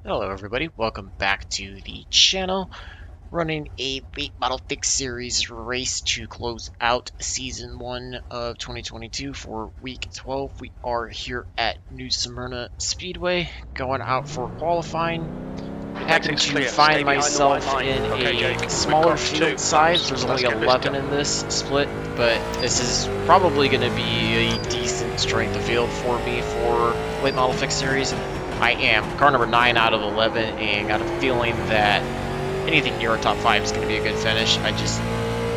Hello everybody, welcome back to the channel. Running a late model fix series race to close out season 1 of 2022 for week 12. We are here at New Smyrna Speedway, going out for qualifying. Happened to find myself in a smaller field size. There's only 11 in this split, but this is probably going to be a decent strength of field for me for late model fix series. I am car number 9 out of 11 and got a feeling that anything near a top 5 is going to be a good finish. I just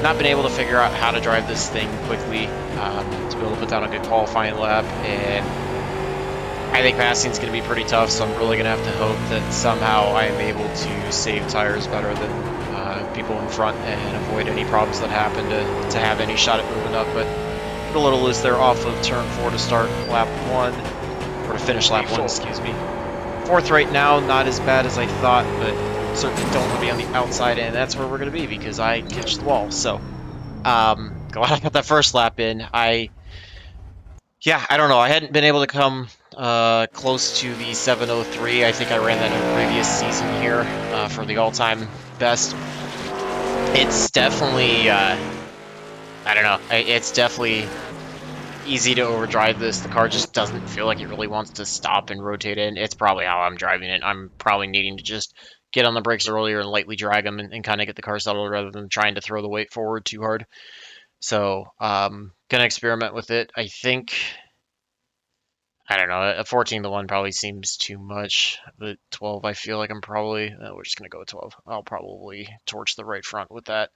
not been able to figure out how to drive this thing quickly to be able to put down a good qualifying lap, and I think passing is going to be pretty tough, so I'm really going to have to hope that somehow I am able to save tires better than people in front and avoid any problems that happen to have any shot at moving up. But put a little loose there off of turn 4 to start lap 1. Or to finish lap 1, excuse me. 4th right now, not as bad as I thought, but certainly don't want to be on the outside, and that's where we're going to be because I ditched the wall. So, glad I got that first lap in. I don't know. I hadn't been able to come close to the 7:03. I think I ran that in a previous season here for the all-time best. It's definitely, I don't know. It's definitely easy to overdrive this. The car just doesn't feel like it really wants to stop and rotate in. It's probably how I'm driving it. I'm probably needing to just get on the brakes earlier and lightly drag them and kind of get the car settled rather than trying to throw the weight forward too hard. So, gonna experiment with it. I think, I don't know, a 14-1 probably seems too much. The 12, I feel like I'm probably, we're just gonna go with 12. I'll probably torch the right front with that.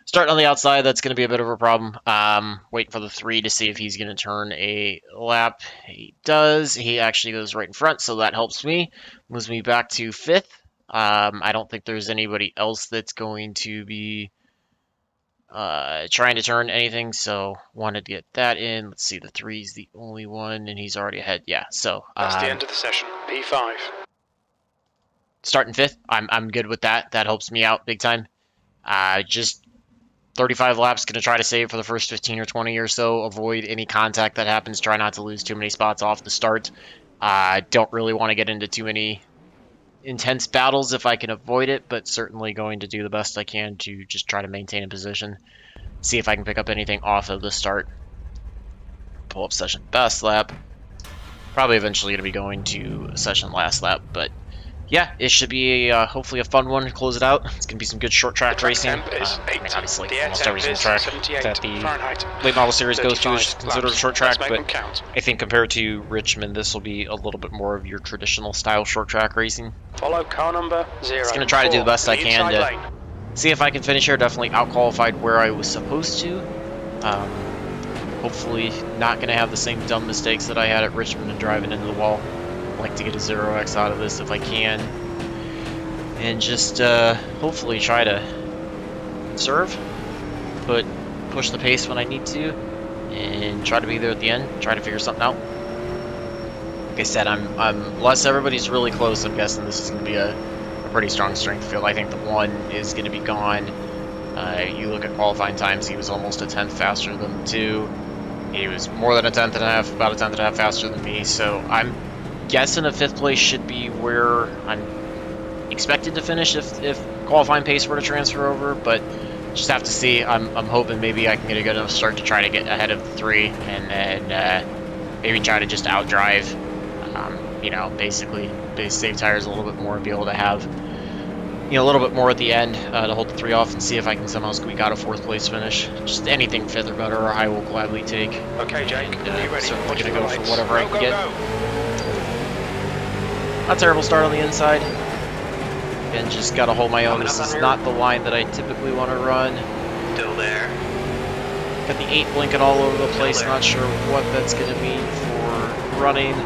Starting on the outside, that's going to be a bit of a problem. Waiting for the 3 to see if he's going to turn a lap. He does. He actually goes right in front, so that helps me. Moves me back to 5th. I don't think there's anybody else that's going to be trying to turn anything, so wanted to get that in. Let's see, the 3's the only one, and he's already ahead. Yeah, so that's the end of the session. P5. Starting 5th. I'm good with that. That helps me out big time. Just 35 laps, going to try to save for the first 15 or 20 or so, avoid any contact that happens, try not to lose too many spots off the start. Don't really want to get into too many intense battles if I can avoid it, but certainly going to do the best I can to just try to maintain a position, see if I can pick up anything off of the start. Pull up session best lap. Probably eventually going to be going to session last lap, but yeah, it should be hopefully a fun one to close it out. It's going to be some good short track racing. I mean, obviously, almost every single track that the late model series goes to is considered a short track, but I think compared to Richmond, this will be a little bit more of your traditional style short track racing. Follow car number 0. Just going to try to do the best I can to see if I can finish here. Definitely out-qualified where I was supposed to. Hopefully not going to have the same dumb mistakes that I had at Richmond and driving into the wall. Like to get a 0x out of this if I can, and just hopefully try to conserve, but push the pace when I need to, and try to be there at the end, try to figure something out. Like I said, unless everybody's really close, I'm guessing this is going to be a pretty strong strength field. I think the 1 is going to be gone. You look at qualifying times, he was almost a 10th faster than the 2. He was more than a 10th and a half, about a 10th and a half faster than me, so I'm guessing a 5th place should be where I'm expected to finish if qualifying pace were to transfer over, but just have to see. I'm hoping maybe I can get a good enough start to try to get ahead of the 3, and then maybe try to just outdrive, you know, basically save tires a little bit more and be able to have, you know, a little bit more at the end to hold the 3 off and see if I can somehow squeak out a 4th place finish. Just anything 5th or better I will gladly take. Okay, Jake, certainly going to go for whatever I can get. Not a terrible start on the inside. Again, just got to hold my own. This is not the line that I typically want to run. Still there. Got the 8 blinking all over the place. Not sure what that's going to mean for running.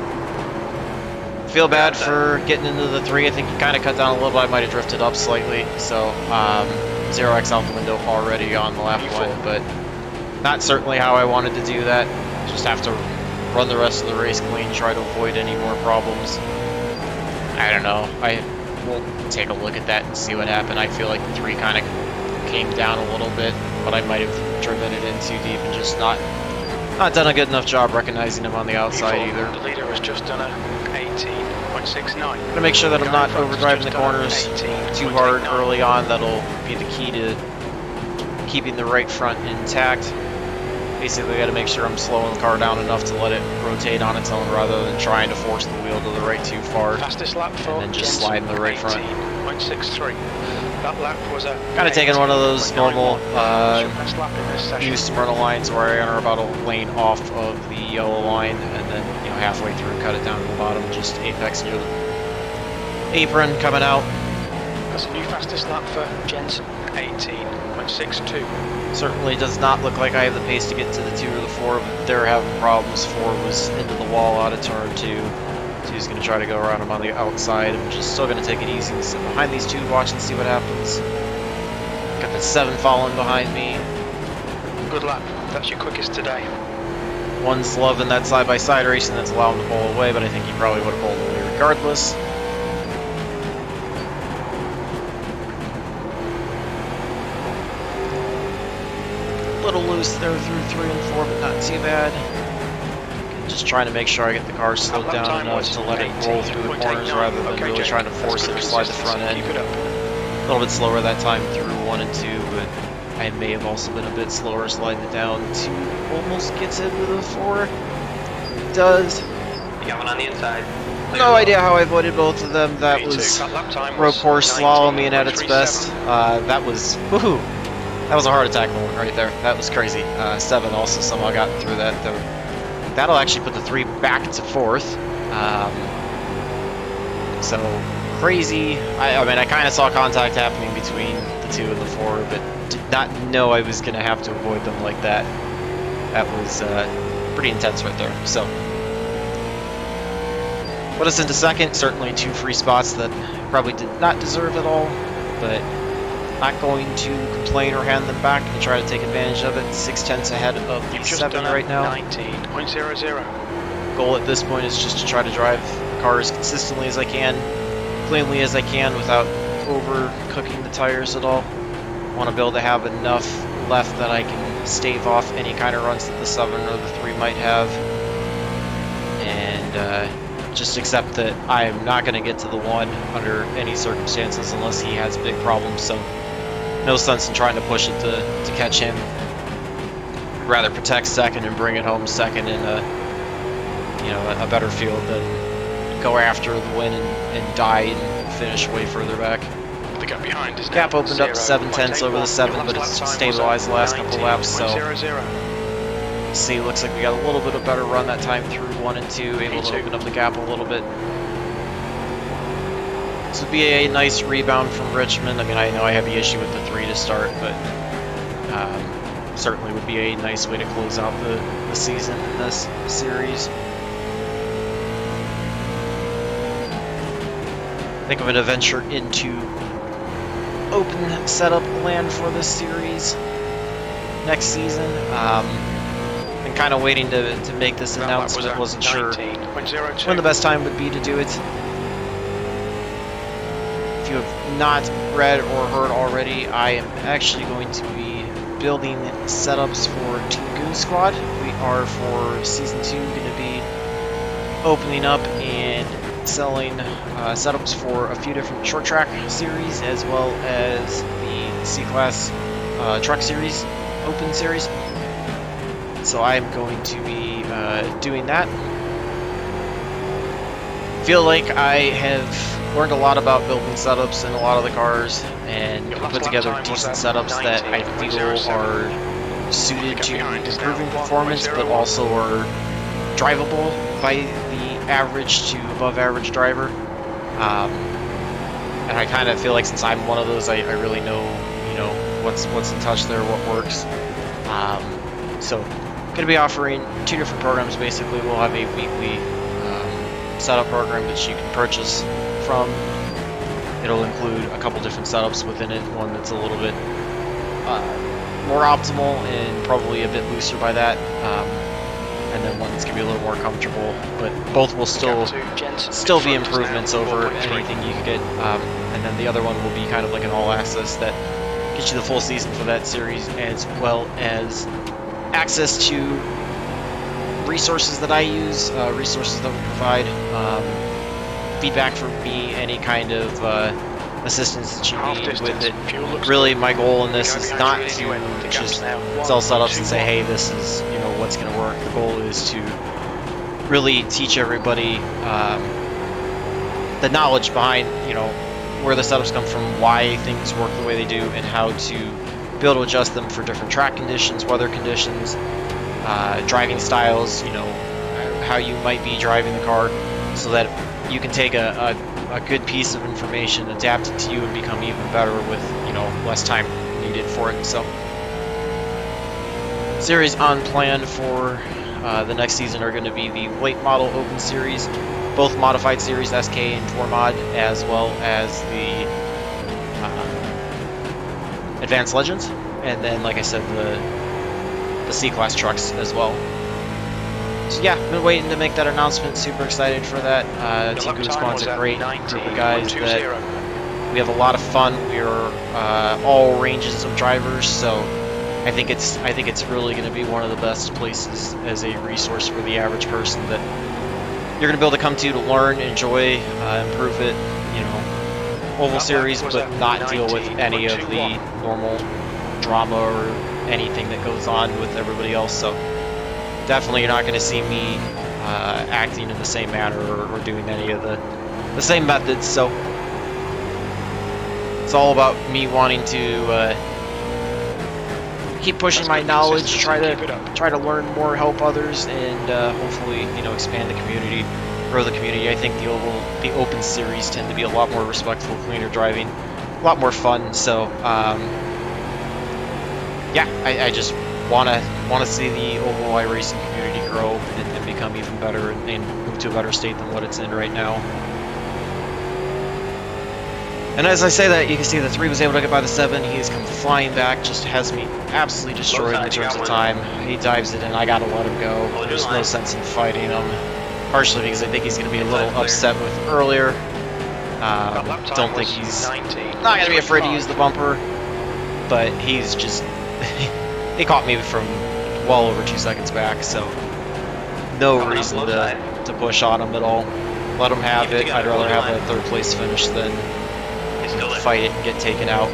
Feel bad for getting into the 3. I think you kind of cut down a little bit. I might have drifted up slightly. So 0x out the window already on the lap 1, but not certainly how I wanted to do that. Just have to run the rest of the race clean, try to avoid any more problems. I don't know. I will take a look at that and see what happened. I feel like the 3 kind of came down a little bit, but I might have driven it in too deep and just not done a good enough job recognizing him on the outside either. The leader has just done a 18.69. Gonna make sure that I'm not overdriving the corners too hard early on. That'll be the key to keeping the right front intact. Basically, got to make sure I'm slowing the car down enough to let it rotate on its own rather than trying to force the wheel to the right too far. Fastest lap for and then just sliding the right front. 18.63. That lap was a kind of taking one of those normal best lap in this session. new Smyrna lines where I enter about a lane off of the yellow line and then halfway through cut it down to the bottom, just apex near the apron coming out. That's a new fastest lap for Jensen, 18.62. Certainly does not look like I have the pace to get to the 2 or the 4, but they're having problems. 4 was into the wall out of turn 2. 2's going to try to go around him on the outside. I'm just still going to take it easy and sit behind these 2, watch and see what happens. Got the 7 following behind me. Good lap. That's your quickest today. One's loving that side-by-side racing that's allowing him to pull away, but I think he probably would have pulled away regardless. A little loose there through 3 and 4, but not too bad. Just trying to make sure I get the car slowed down enough to let it roll through the corners rather than really trying to force it or slide the front end. A little bit slower that time through 1 and 2, but I may have also been a bit slower sliding it down. 2 almost gets it with a 4. It does. You got one on the inside. No idea how I avoided both of them. That was road course slaloming at its best. That was, woohoo! That was a heart attack moment right there. That was crazy. 7 also somehow got through that. That'll actually put the 3 back to 4th. So crazy. I mean, I kind of saw contact happening between the 2 and the 4, but did not know I was going to have to avoid them like that. That was pretty intense right there. So put us into 2nd. Certainly 2 free spots that probably did not deserve at all, but not going to complain or hand them back and try to take advantage of it. 6/10 ahead of the 7 right now. 19.00. Goal at this point is just to try to drive the car as consistently as I can, cleanly as I can without overcooking the tires at all. Want to be able to have enough left that I can stave off any kind of runs that the 7 or the 3 might have. And just accept that I am not going to get to the 1 under any circumstances unless he has big problems. So no sense in trying to push it to catch him. I'd rather protect 2nd and bring it home 2nd in a better field than go after the win and die and finish way further back. The gap behind is Gap opened up to 7/10 over the 7, but it's stabilized the last couple of laps. So see, looks like we got a little bit of better run that time through 1 and 2, able to open up the gap a little bit. This would be a nice rebound from Richmond. I mean, I know I have the issue with the 3 to start, but certainly would be a nice way to close out the season in this series. Think of an adventure into open setup land for this series next season. Been kind of waiting to make this announcement. Wasn't sure when the best time would be to do it. If you have not read or heard already, I am actually going to be building setups for Team Goon Squad. We are for Season 2 going to be opening up and selling setups for a few different short track series as well as the C-Class truck series, open series. So I'm going to be doing that. Feel like I have learned a lot about building setups in a lot of the cars and put together decent setups that I feel are suited to improving performance but also are drivable by the average to above average driver. And I kind of feel like since I'm one of those, I really know, what's in touch there, what works. So going to be offering 2 different programs basically. We'll have a weekly setup program that you can purchase from. It'll include a couple different setups within it, one that's a little bit more optimal and probably a bit looser by that, and then one that's going to be a little more comfortable, but both will still be improvements over anything you could get, and then the other one will be kind of like an all-access that gets you the full season for that series, as well as access to resources that I use, resources that we provide, feedback from me, any kind of assistance that you Half need distance. with it. Fuel looks Really, good. my goal in this Going is behind not you to anyway. The gap's just now sell setups 1.21. and say, hey, this is, you know, what's going to work. The goal is to really teach everybody the knowledge behind, you know, where the setups come from, why things work the way they do, and how to be able to adjust them for different track conditions, weather conditions, driving styles, you know, how you might be driving the car, so that you can take a good piece of information, adapt it to you, and become even better with, you know, less time needed for it. So, series on plan for the next season are going to be the late model open series, both modified series SK and Tour Mod, as well as the Advanced Legends, and then, like I said, the C-Class trucks as well. So yeah, been waiting to make that announcement. Super excited for that. Team Good Squad's a great group of guys that we have a lot of fun. We're all ranges of drivers, so I think it's really going to be one of the best places as a resource for the average person that you're going to be able to come to learn, enjoy, improve it. You know, oval series, but not deal with any of the normal drama or anything that goes on with everybody else. So definitely, you're not going to see me acting in the same manner or doing any of the same methods. So it's all about me wanting to keep pushing my knowledge, try to learn more, help others, and hopefully, you know, expand the community, grow the community. I think the open series tend to be a lot more respectful, cleaner driving, a lot more fun. So yeah, I just want to see the oval iRacing community grow and become even better and move to a better state than what it's in right now. And as I say that, you can see the 3 was able to get by the 7. He has come flying back, just has me absolutely destroyed in terms of time. He dives it in, I gotta let him go. There's no sense in fighting him. Partially because I think he's going to be a little upset with earlier. Don't think he's not going to be afraid to use the bumper, but he's just... he caught me from well over 2 seconds back, so no reason to push on him at all. Let him have it. I'd rather have a 3rd place finish than fight it and get taken out.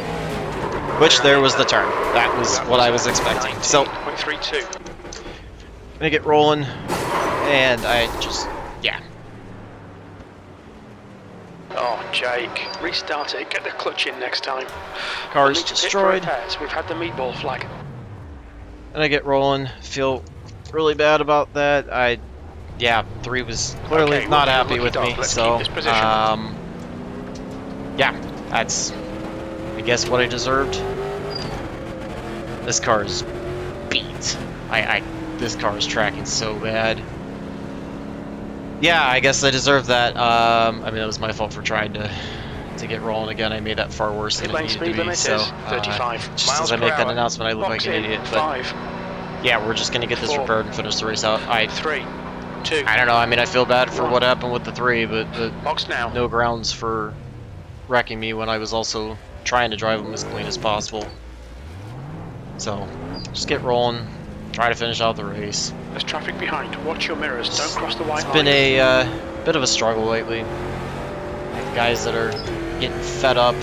Which, there was the turn. That was what I was expecting. So, I'm gonna get rolling, and I just, yeah. Oh, Jake, restart it. Get the clutch in next time. Car's destroyed. We've had the meatball flag. And I get rolling. Feel really bad about that. Yeah, 3 was clearly not happy with me. So, yeah, that's, I guess, what I deserved. This car is beat. This car is tracking so bad. Yeah, I guess I deserved that. I mean, it was my fault for trying to get rolling again. I made that far worse than it needed to be. So, 35 just as I make that announcement, I look like an idiot. But yeah, we're just gonna get this repaired and finish the race out. 3, 2. I don't know. I mean, I feel bad for what happened with the 3, but Box now. No grounds for wrecking me when I was also trying to drive them as clean as possible. So, just get rolling. Try to finish out the race. There's traffic behind. Watch your mirrors. Don't cross the white line. It's been a bit of a struggle lately. Guys that are getting fed up.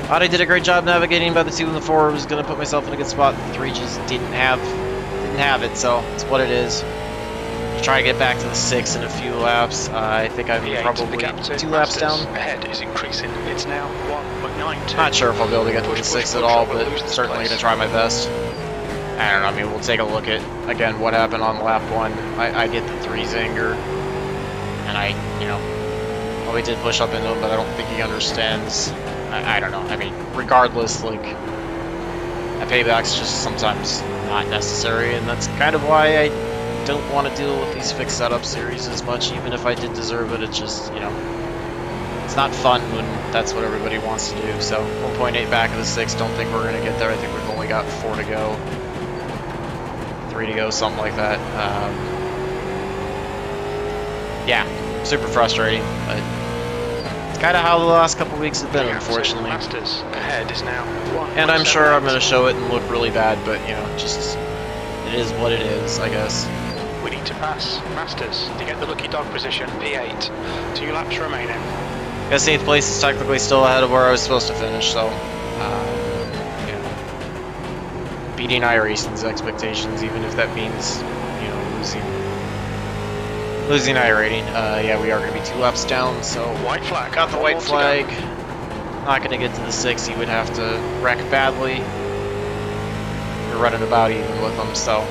Thought I did a great job navigating by the 2 and the 4. I was going to put myself in a good spot. The 3 just didn't have it, so it's what it is. Try to get back to the 6 in a few laps. I think I'm probably 2 laps down. Ahead is increasing. It's now 1.92. Not sure if I'll be able to get to the 6 at all, but certainly going to try my best. I don't know. I mean, we'll take a look at, again, what happened on lap 1. I get the 3 zinger, and I probably did push up into him, but I don't think he understands. I don't know. I mean, regardless, like, a payback's just sometimes not necessary, and that's kind of why I don't want to deal with these fixed setup series as much. Even if I did deserve it, it's just, it's not fun when that's what everybody wants to do. So 1.8 back of the 6, don't think we're going to get there. I think we've only got 4 to go, 3 to go, something like that. Yeah, super frustrating, but it's kind of how the last couple weeks have been, unfortunately. Ahead is now and I'm sure I'm going to show it and look really bad, but just, it is what it is, I guess. We need to pass Masters to get the lucky dog position, P8. 2 laps remaining. Guess 8th place is technically still ahead of where I was supposed to finish, so yeah. Beating iRacing's expectations, even if that means, you know, losing iRating. Yeah, we are going to be 2 laps down, so White flag. got the white flag. Not going to get to the 6. He would have to wreck badly. We're running about even with him, so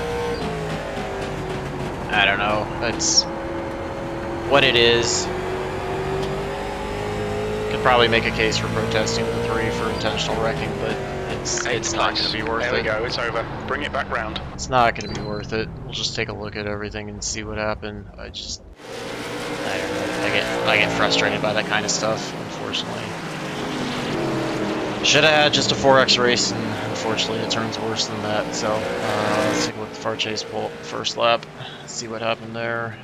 I don't know. That's what it is. Could probably make a case for protesting the 3 for intentional wrecking, but it's not going to be worth it. There we go, it's over. Bring it back round. It's not going to be worth it. We'll just take a look at everything and see what happened. I don't know. I get frustrated by that kind of stuff, unfortunately. Should have had just a 4x race, and unfortunately it turns worse than that. So let's take a look at the far chase pull first lap, see what happened there.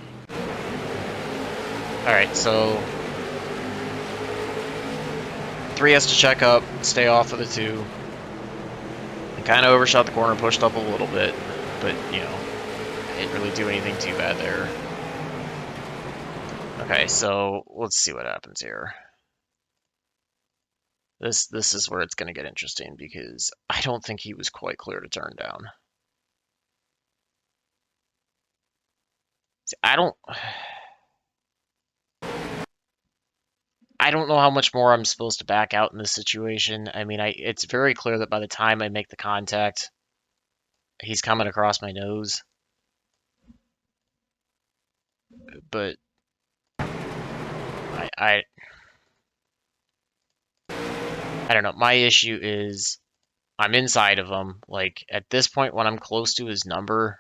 Alright, so 3 has to check up, stay off of the 2. And kind of overshot the corner, pushed up a little bit, but you know, didn't really do anything too bad there. Okay, so let's see what happens here. This is where it's going to get interesting because I don't think he was quite clear to turn down. See, I don't know how much more I'm supposed to back out in this situation. I mean, it's very clear that by the time I make the contact, he's coming across my nose. But I don't know. My issue is I'm inside of him. Like, at this point, when I'm close to his number,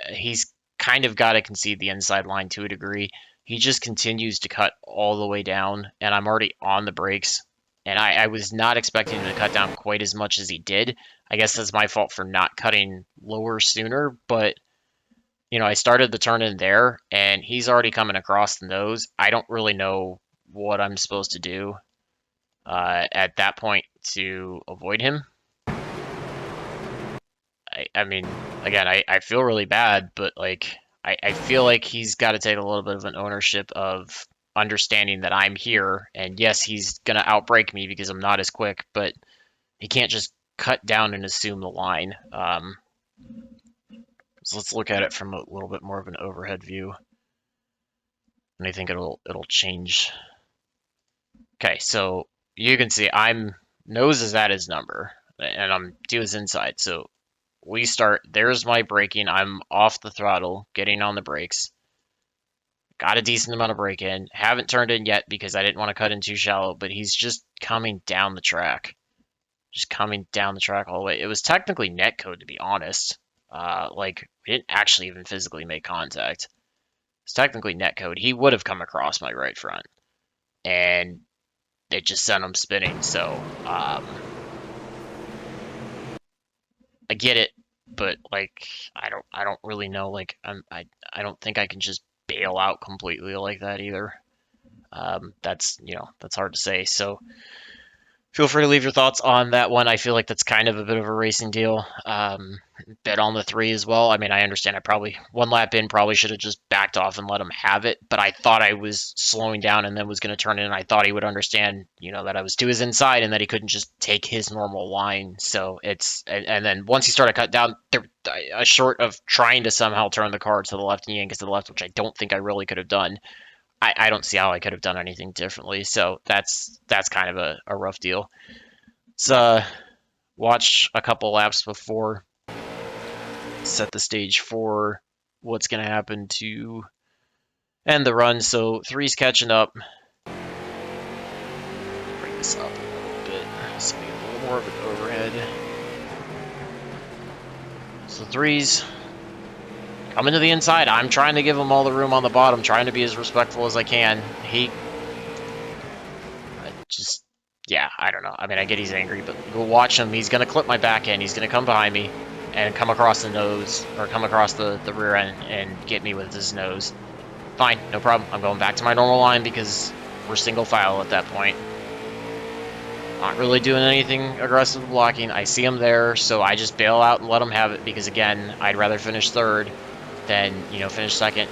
he's kind of got to concede the inside line to a degree. He just continues to cut all the way down, and I'm already on the brakes. And I was not expecting him to cut down quite as much as he did. I guess that's my fault for not cutting lower sooner, but you know, I started the turn in there, and he's already coming across the nose. I don't really know what I'm supposed to do at that point to avoid him. I mean, again, I feel really bad, but like I feel like he's got to take a little bit of an ownership of understanding that I'm here, and yes, he's gonna outbrake me because I'm not as quick, but he can't just cut down and assume the line. So let's look at it from a little bit more of an overhead view, and I think it'll change. Okay, so you can see nose is at his number, and I'm to his inside. So we start. There's my braking. I'm off the throttle, getting on the brakes. Got a decent amount of brake in. Haven't turned in yet because I didn't want to cut in too shallow, but he's just coming down the track. Just coming down the track all the way. It was technically netcode, to be honest. Like, we didn't actually even physically make contact. It's technically netcode. He would have come across my right front. And it just sent him spinning, so, I get it, but, like, I don't really know, like, I don't think I can just bail out completely like that either. That's, you know, that's hard to say, so feel free to leave your thoughts on that one. I feel like that's kind of a bit of a racing deal. Bet on the 3 as well. I mean, I understand I probably, 1 lap in, probably should have just backed off and let him have it, but I thought I was slowing down and then was going to turn in, and I thought he would understand, you know, that I was to his inside and that he couldn't just take his normal line. So it's, and then once he started cut down, short of trying to somehow turn the car to the left and yank to the left, which I don't think I really could have done, I don't see how I could have done anything differently. So that's kind of a rough deal. Let's watch a couple laps before, set the stage for what's going to happen to end the run. So 3's catching up. Bring this up a little bit so we get a little more of an overhead. So 3's coming to the inside. I'm trying to give him all the room on the bottom, trying to be as respectful as I can. Yeah, I don't know. I mean, I get he's angry, but go watch him. He's going to clip my back end. He's going to come behind me and come across the nose, or come across the rear end and get me with his nose. Fine, no problem. I'm going back to my normal line because we're single file at that point. Not really doing anything aggressive blocking. I see him there, so I just bail out and let him have it because, again, I'd rather finish 3rd. then, finish second.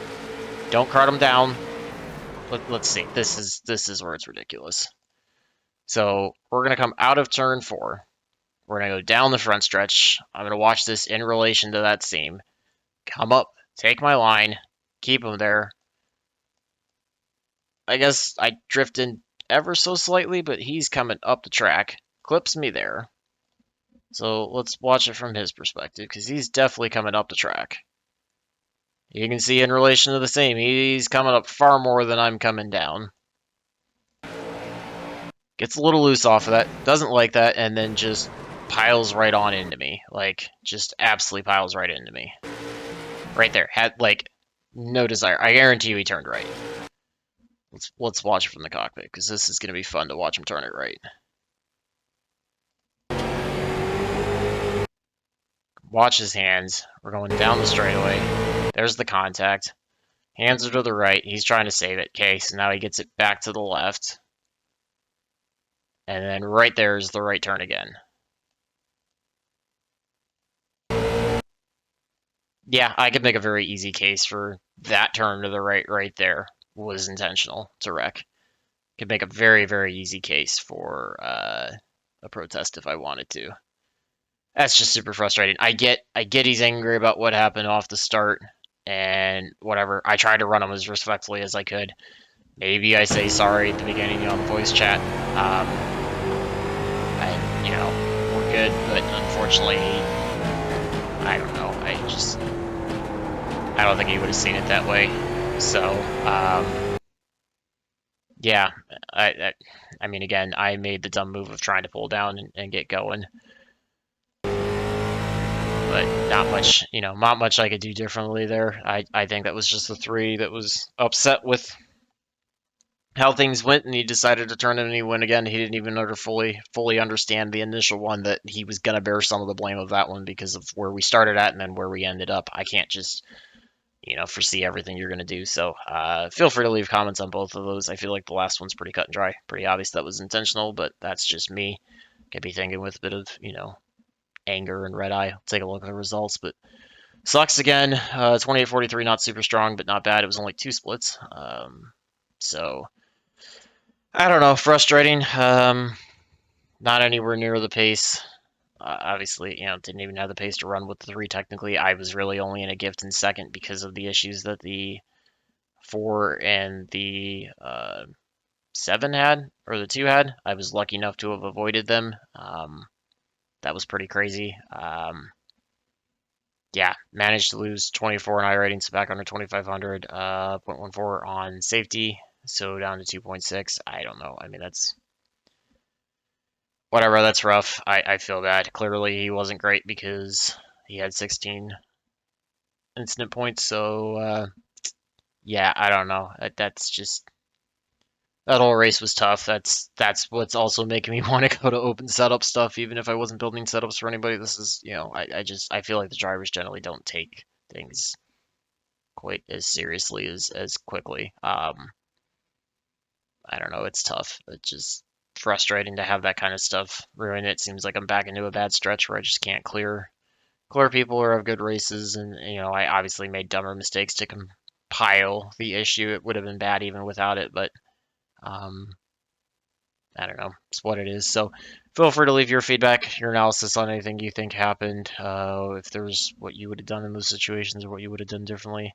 Don't cart him down. Let's see. This is where it's ridiculous. So we're gonna come out of turn 4. We're gonna go down the front stretch. I'm gonna watch this in relation to that seam. Come up, take my line, keep him there. I guess I drift in ever so slightly, but he's coming up the track, clips me there. So let's watch it from his perspective, because he's definitely coming up the track. You can see in relation to the seam, he's coming up far more than I'm coming down. Gets a little loose off of that, doesn't like that, and then just piles right on into me. Like, just absolutely piles right into me. Right there. Had, like, no desire. I guarantee you he turned right. Let's watch it from the cockpit, because this is going to be fun to watch him turn it right. Watch his hands. We're going down the straightaway. There's the contact. Hands are to the right. He's trying to save it. Okay, so now he gets it back to the left. And then right there is the right turn again. Yeah, I could make a very easy case for that turn to the right there was intentional to wreck. Could make a very, very easy case for a protest if I wanted to. That's just super frustrating. I get he's angry about what happened off the start and whatever. I tried to run him as respectfully as I could. Maybe I say sorry at the beginning on voice chat. We're good, but unfortunately, I don't know. I don't think he would have seen it that way. So, yeah, I mean, again, I made the dumb move of trying to pull down and get going. But not much I could do differently there. I think that was just the 3 that was upset with how things went, and he decided to turn it and he went again. He didn't even fully understand the initial one, that he was going to bear some of the blame of that one because of where we started at and then where we ended up. I can't just foresee everything you're going to do. So feel free to leave comments on both of those. I feel like the last one's pretty cut and dry, pretty obvious that was intentional, but that's just me. Could be thinking with a bit of anger and red eye. I'll take a look at the results, but sucks again. 28-43, not super strong, but not bad. It was only 2 splits. So I don't know, frustrating. Not anywhere near the pace. Obviously, didn't even have the pace to run with the 3 technically. I was really only in a gift in second because of the issues that the 4 and the 7 had, or the 2 had. I was lucky enough to have avoided them. That was pretty crazy. Yeah, managed to lose 24 in iRating, so back under 2,500. 0.14 on safety, so down to 2.6. I don't know. I mean, that's whatever. That's rough. I feel bad. Clearly, he wasn't great because he had 16 incident points. So yeah, I don't know. That's just that whole race was tough. That's what's also making me want to go to open setup stuff, even if I wasn't building setups for anybody. This is, I feel like the drivers generally don't take things quite as seriously as quickly. I don't know. It's tough. It's just frustrating to have that kind of stuff ruin it. Seems like I'm back into a bad stretch where I just can't clear people or have good races, and I obviously made dumber mistakes to compile the issue. It would have been bad even without it, but I don't know. It's what it is. So feel free to leave your feedback, your analysis on anything you think happened. If there's what you would have done in those situations or what you would have done differently.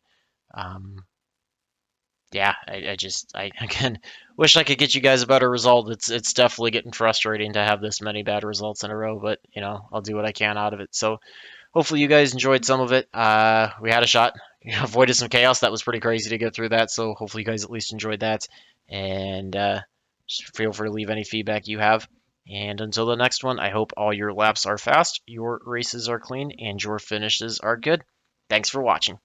Yeah, I again wish I could get you guys a better result. It's definitely getting frustrating to have this many bad results in a row, but I'll do what I can out of it. So hopefully you guys enjoyed some of it. We had a shot, avoided some chaos. That was pretty crazy to get through that. So hopefully you guys at least enjoyed that. And just feel free to leave any feedback you have. And until the next one, I hope all your laps are fast, your races are clean, and your finishes are good. Thanks for watching.